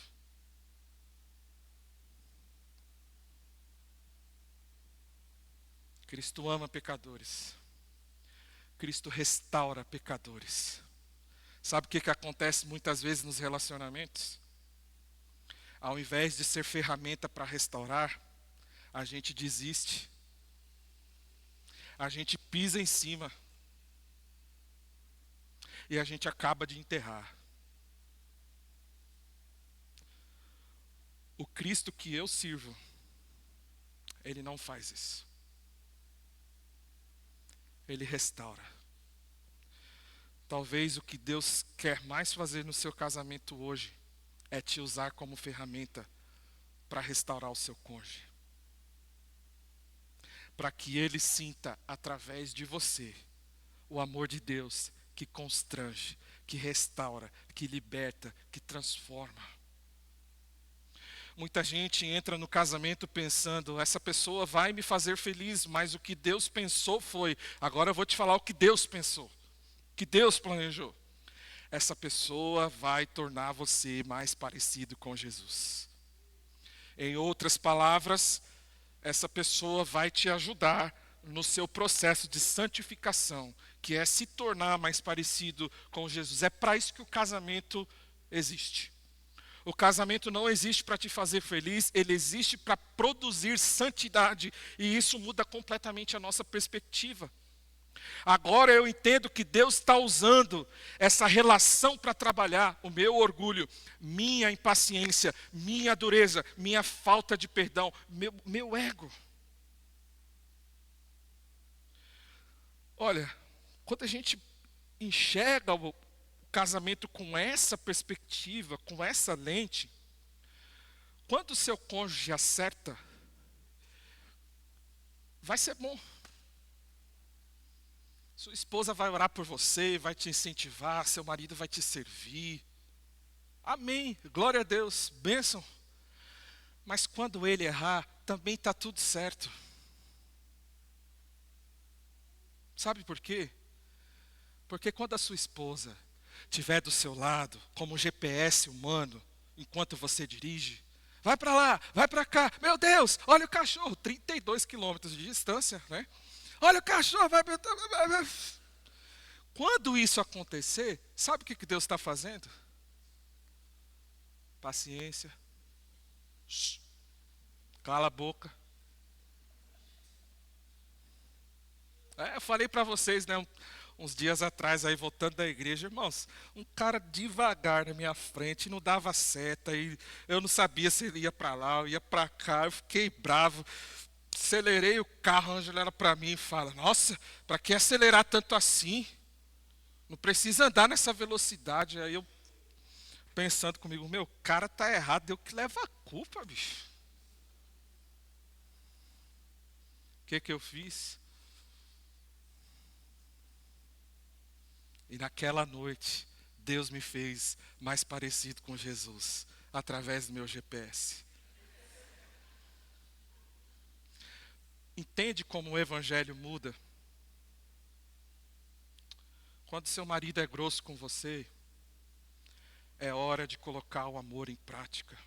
A: Cristo ama pecadores. Cristo restaura pecadores. Sabe o que acontece muitas vezes nos relacionamentos? Ao invés de ser ferramenta para restaurar, a gente desiste. A gente pisa em cima. E a gente acaba de enterrar. O Cristo que eu sirvo, Ele não faz isso. Ele restaura. Talvez o que Deus quer mais fazer no seu casamento hoje é te usar como ferramenta para restaurar o seu cônjuge. Para que ele sinta através de você o amor de Deus que constrange, que restaura, que liberta, que transforma. Muita gente entra no casamento pensando, essa pessoa vai me fazer feliz, mas o que Deus pensou foi, agora eu vou te falar o que Deus pensou, o que Deus planejou. Essa pessoa vai tornar você mais parecido com Jesus. Em outras palavras, essa pessoa vai te ajudar no seu processo de santificação, que é se tornar mais parecido com Jesus. É para isso que o casamento existe. O casamento não existe para te fazer feliz, ele existe para produzir santidade. E isso muda completamente a nossa perspectiva. Agora eu entendo que Deus está usando essa relação para trabalhar o meu orgulho, minha impaciência, minha dureza, minha falta de perdão, meu ego. Olha, quando a gente enxerga o casamento com essa perspectiva, com essa lente, quando o seu cônjuge acerta, vai ser bom. Sua esposa vai orar por você, vai te incentivar, seu marido vai te servir. Amém, glória a Deus, bênção. Mas quando ele errar, também está tudo certo. Sabe por quê? Porque quando a sua esposa estiver do seu lado, como um GPS humano, enquanto você dirige, vai para lá, vai para cá, meu Deus, olha o cachorro, 32 quilômetros de distância, né? Olha o cachorro, vai. Quando isso acontecer, sabe o que Deus está fazendo? Paciência. Shhh. Cala a boca. Eu falei para vocês, né, uns dias atrás, aí voltando da igreja, irmãos, um cara devagar na minha frente, não dava seta, e eu não sabia se ele ia para lá, ou ia para cá, eu fiquei bravo. Acelerei o carro, a Ângela era para mim e fala, nossa, para que acelerar tanto assim? Não precisa andar nessa velocidade. Aí eu pensando comigo, meu, cara tá errado, eu que levo a culpa, bicho. O que eu fiz? E naquela noite, Deus me fez mais parecido com Jesus, através do meu GPS. Entende como o evangelho muda? Quando seu marido é grosso com você, é hora de colocar o amor em prática.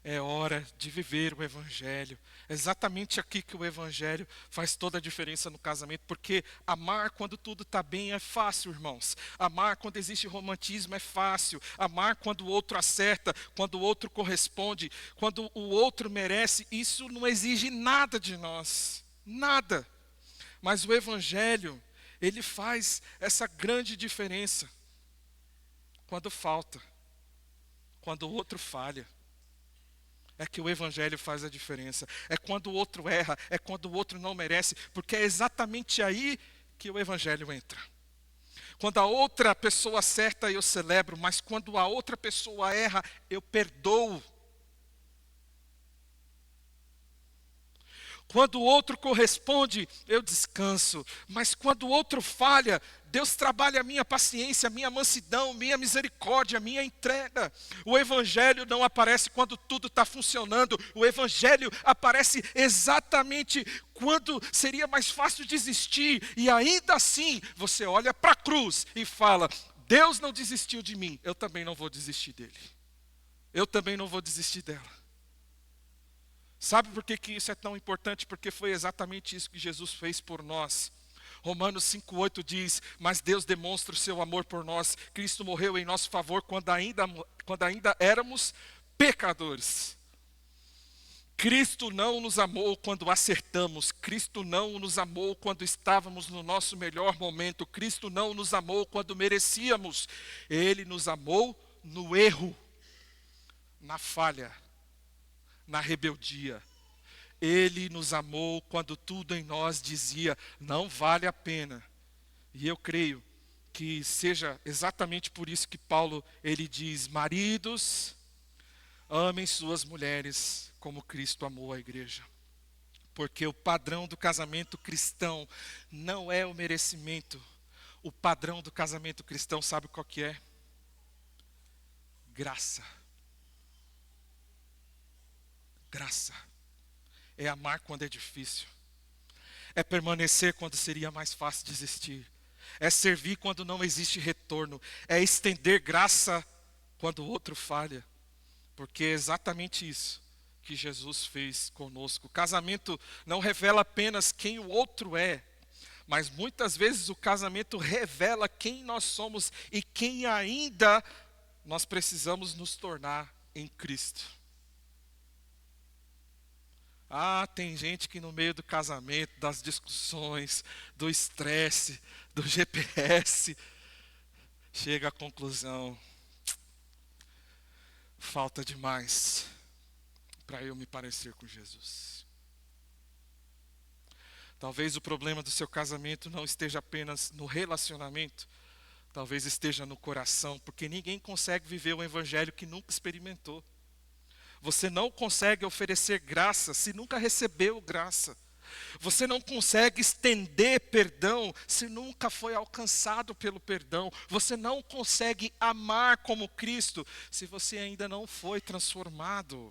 A: É hora de viver o evangelho. É exatamente aqui que o evangelho faz toda a diferença no casamento, porque amar quando tudo está bem é fácil, irmãos. Amar quando existe romantismo é fácil. Amar quando o outro acerta, quando o outro corresponde, quando o outro merece, isso não exige nada de nós. Nada. Mas o Evangelho, ele faz essa grande diferença quando falta, quando o outro falha. É que o Evangelho faz a diferença. É quando o outro erra, é quando o outro não merece, porque é exatamente aí que o Evangelho entra. Quando a outra pessoa acerta, eu celebro, mas quando a outra pessoa erra, eu perdoo. Quando o outro corresponde, eu descanso. Mas quando o outro falha, Deus trabalha a minha paciência, a minha mansidão, minha misericórdia, a minha entrega. O Evangelho não aparece quando tudo está funcionando. O Evangelho aparece exatamente quando seria mais fácil desistir. E ainda assim, você olha para a cruz e fala: Deus não desistiu de mim, eu também não vou desistir dele. Eu também não vou desistir dela. Sabe por que isso é tão importante? Porque foi exatamente isso que Jesus fez por nós. Romanos 5,8 diz: mas Deus demonstra o seu amor por nós. Cristo morreu em nosso favor quando ainda éramos pecadores. Cristo não nos amou quando acertamos. Cristo não nos amou quando estávamos no nosso melhor momento. Cristo não nos amou quando merecíamos. Ele nos amou no erro, na falha, na rebeldia. Ele nos amou quando tudo em nós dizia: não vale a pena. E eu creio que seja exatamente por isso que Paulo, ele diz: maridos, amem suas mulheres como Cristo amou a igreja. Porque o padrão do casamento cristão não é o merecimento. O padrão do casamento cristão, sabe qual que é? Graça. Graça. É amar quando é difícil. É permanecer quando seria mais fácil desistir. É servir quando não existe retorno. É estender graça quando o outro falha. Porque é exatamente isso que Jesus fez conosco. O casamento não revela apenas quem o outro é, mas muitas vezes o casamento revela quem nós somos e quem ainda nós precisamos nos tornar em Cristo. Ah, tem gente que no meio do casamento, das discussões, do estresse, do GPS, chega à conclusão: falta demais para eu me parecer com Jesus. Talvez o problema do seu casamento não esteja apenas no relacionamento, talvez esteja no coração, porque ninguém consegue viver o evangelho que nunca experimentou. Você não consegue oferecer graça se nunca recebeu graça. Você não consegue estender perdão se nunca foi alcançado pelo perdão. Você não consegue amar como Cristo se você ainda não foi transformado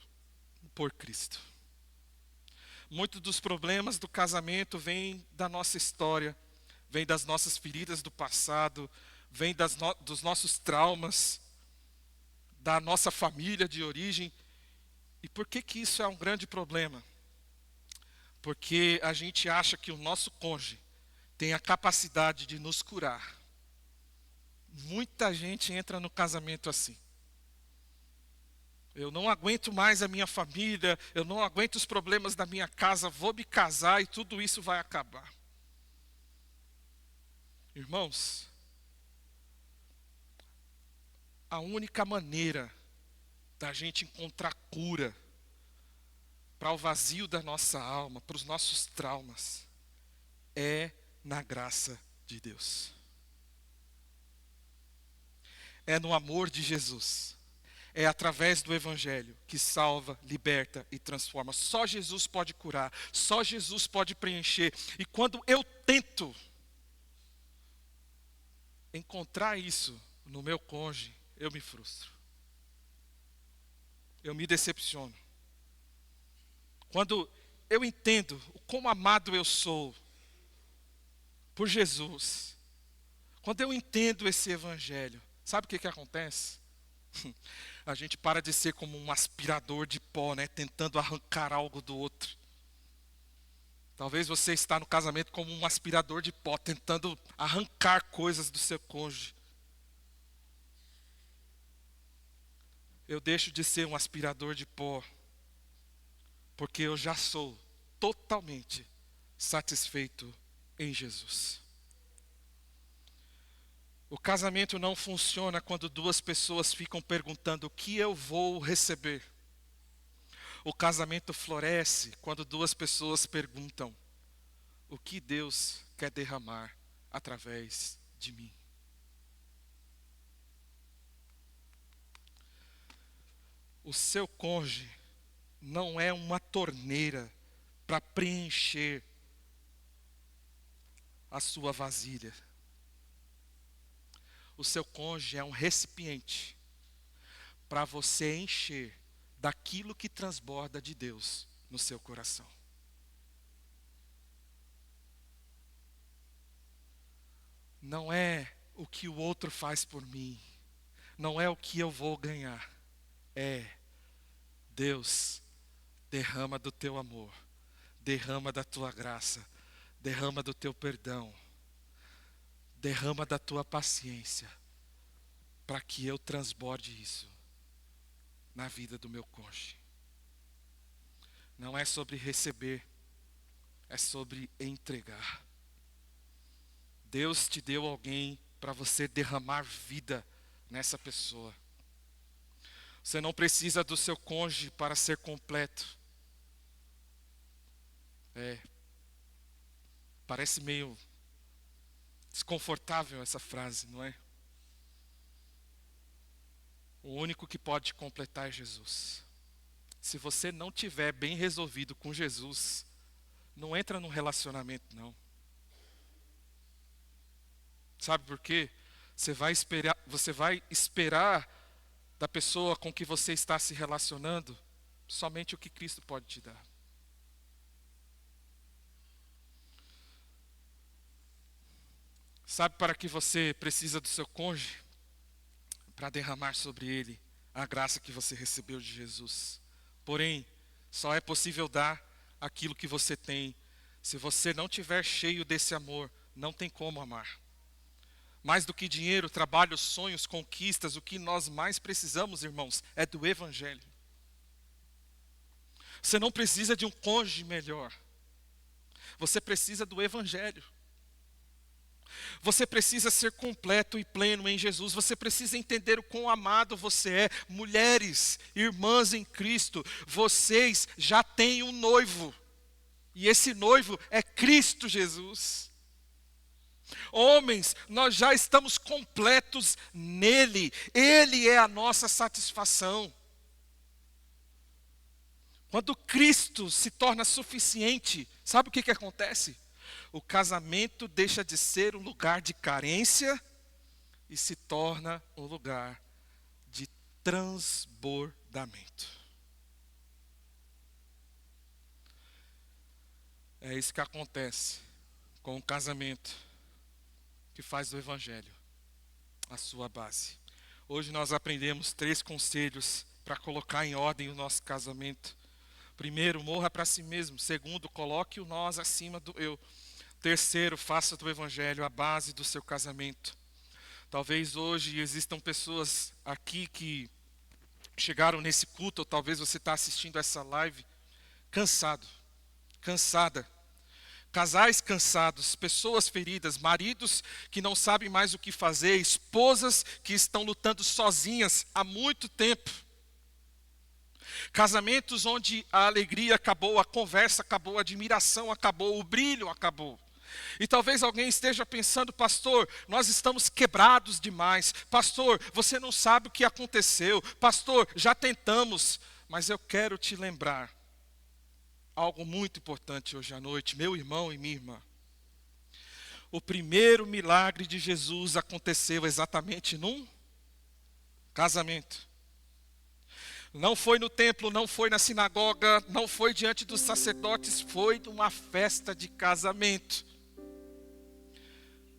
A: por Cristo. Muitos dos problemas do casamento vêm da nossa história, vêm das nossas feridas do passado, vêm dos nossos traumas, da nossa família de origem. E por que isso é um grande problema? Porque a gente acha que o nosso cônjuge tem a capacidade de nos curar. Muita gente entra no casamento assim. Eu não aguento mais a minha família, eu não aguento os problemas da minha casa, vou me casar e tudo isso vai acabar. Irmãos, a única maneira da gente encontrar cura para o vazio da nossa alma, para os nossos traumas, é na graça de Deus. É no amor de Jesus. É através do Evangelho que salva, liberta e transforma. Só Jesus pode curar, só Jesus pode preencher. E quando eu tento encontrar isso no meu cônjuge, eu me frustro. Eu me decepciono. Quando eu entendo o quão amado eu sou por Jesus, quando eu entendo esse Evangelho, sabe o que acontece? A gente para de ser como um aspirador de pó, né? Tentando arrancar algo do outro. Talvez você está no casamento como um aspirador de pó, tentando arrancar coisas do seu cônjuge. Eu deixo de ser um aspirador de pó, porque eu já sou totalmente satisfeito em Jesus. O casamento não funciona quando duas pessoas ficam perguntando o que eu vou receber. O casamento floresce quando duas pessoas perguntam o que Deus quer derramar através de mim. O seu cônjuge não é uma torneira para preencher a sua vasilha. O seu cônjuge é um recipiente para você encher daquilo que transborda de Deus no seu coração. Não é o que o outro faz por mim, não é o que eu vou ganhar, é Deus, derrama do teu amor, derrama da tua graça, derrama do teu perdão, derrama da tua paciência, para que eu transborde isso na vida do meu cônjuge. Não é sobre receber, é sobre entregar. Deus te deu alguém para você derramar vida nessa pessoa. Você não precisa do seu cônjuge para ser completo. Parece meio desconfortável essa frase, não é? O único que pode te completar é Jesus. Se você não tiver bem resolvido com Jesus, não entra num relacionamento, não. Sabe por quê? Você vai esperar da pessoa com que você está se relacionando somente o que Cristo pode te dar. Sabe para que você precisa do seu cônjuge? Para derramar sobre ele a graça que você recebeu de Jesus. Porém, só é possível dar aquilo que você tem. Se você não tiver cheio desse amor, não tem como amar. Mais do que dinheiro, trabalho, sonhos, conquistas, o que nós mais precisamos, irmãos, é do Evangelho. Você não precisa de um cônjuge melhor. Você precisa do Evangelho. Você precisa ser completo e pleno em Jesus. Você precisa entender o quão amado você é. Mulheres, irmãs em Cristo, vocês já têm um noivo. E esse noivo é Cristo Jesus. Homens, nós já estamos completos nele. Ele é a nossa satisfação. Quando Cristo se torna suficiente, sabe o que acontece? O casamento deixa de ser um lugar de carência e se torna um lugar de transbordamento. É isso que acontece com o casamento que faz do Evangelho a sua base. Hoje nós aprendemos 3 conselhos para colocar em ordem o nosso casamento. Primeiro, morra para si mesmo. Segundo, coloque o nós acima do eu. Terceiro, faça do Evangelho a base do seu casamento. Talvez hoje existam pessoas aqui que chegaram nesse culto, ou talvez você está assistindo essa live cansado, cansada. Casais cansados, pessoas feridas, maridos que não sabem mais o que fazer, esposas que estão lutando sozinhas há muito tempo. Casamentos onde a alegria acabou, a conversa acabou, a admiração acabou, o brilho acabou. E talvez alguém esteja pensando, pastor, nós estamos quebrados demais. Pastor, você não sabe o que aconteceu. Pastor, já tentamos. Mas eu quero te lembrar algo muito importante hoje à noite, meu irmão e minha irmã. O primeiro milagre de Jesus aconteceu exatamente num casamento. Não foi no templo, não foi na sinagoga, não foi diante dos sacerdotes, foi numa festa de casamento.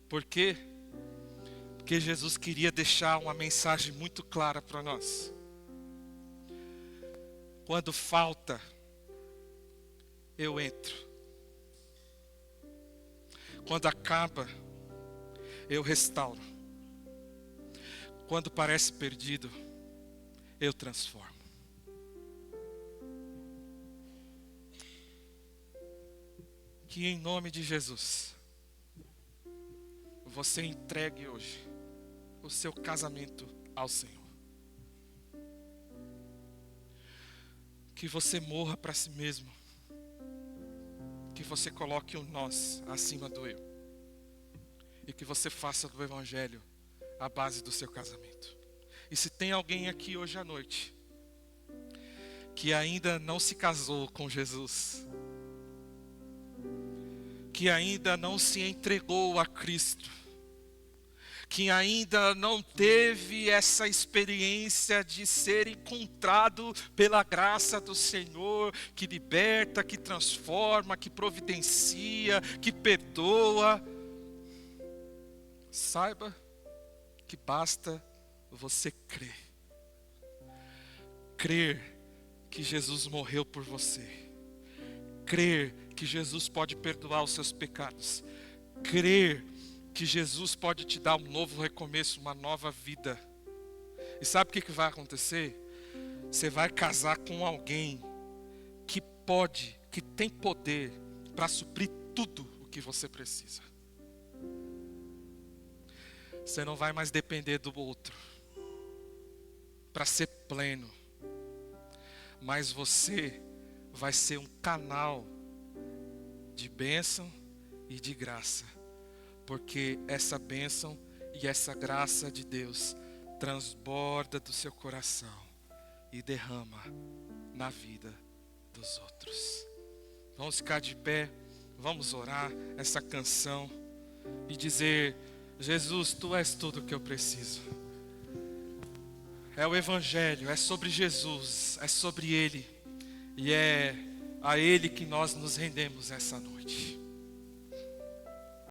A: Por quê? Porque Jesus queria deixar uma mensagem muito clara para nós. Quando falta, eu entro. Quando acaba, eu restauro. Quando parece perdido, eu transformo. Que em nome de Jesus, você entregue hoje o seu casamento ao Senhor. Que você morra para si mesmo. Que você coloque o nós acima do eu. E que você faça do Evangelho a base do seu casamento. E se tem alguém aqui hoje à noite que ainda não se casou com Jesus, que ainda não se entregou a Cristo, que ainda não teve essa experiência de ser encontrado pela graça do Senhor, que liberta, que transforma, que providencia, que perdoa, saiba que basta você crer. Crer que Jesus morreu por você. Crer que Jesus pode perdoar os seus pecados. Crer que Jesus pode te dar um novo recomeço, uma nova vida. E sabe o que vai acontecer? Você vai casar com alguém que pode, que tem poder para suprir tudo o que você precisa. Você não vai mais depender do outro para ser pleno, mas você vai ser um canal de bênção e de graça, porque essa bênção e essa graça de Deus transborda do seu coração e derrama na vida dos outros. Vamos ficar de pé, vamos orar essa canção e dizer: Jesus, Tu és tudo o que eu preciso. É o Evangelho, é sobre Jesus, é sobre Ele. E é a Ele que nós nos rendemos essa noite.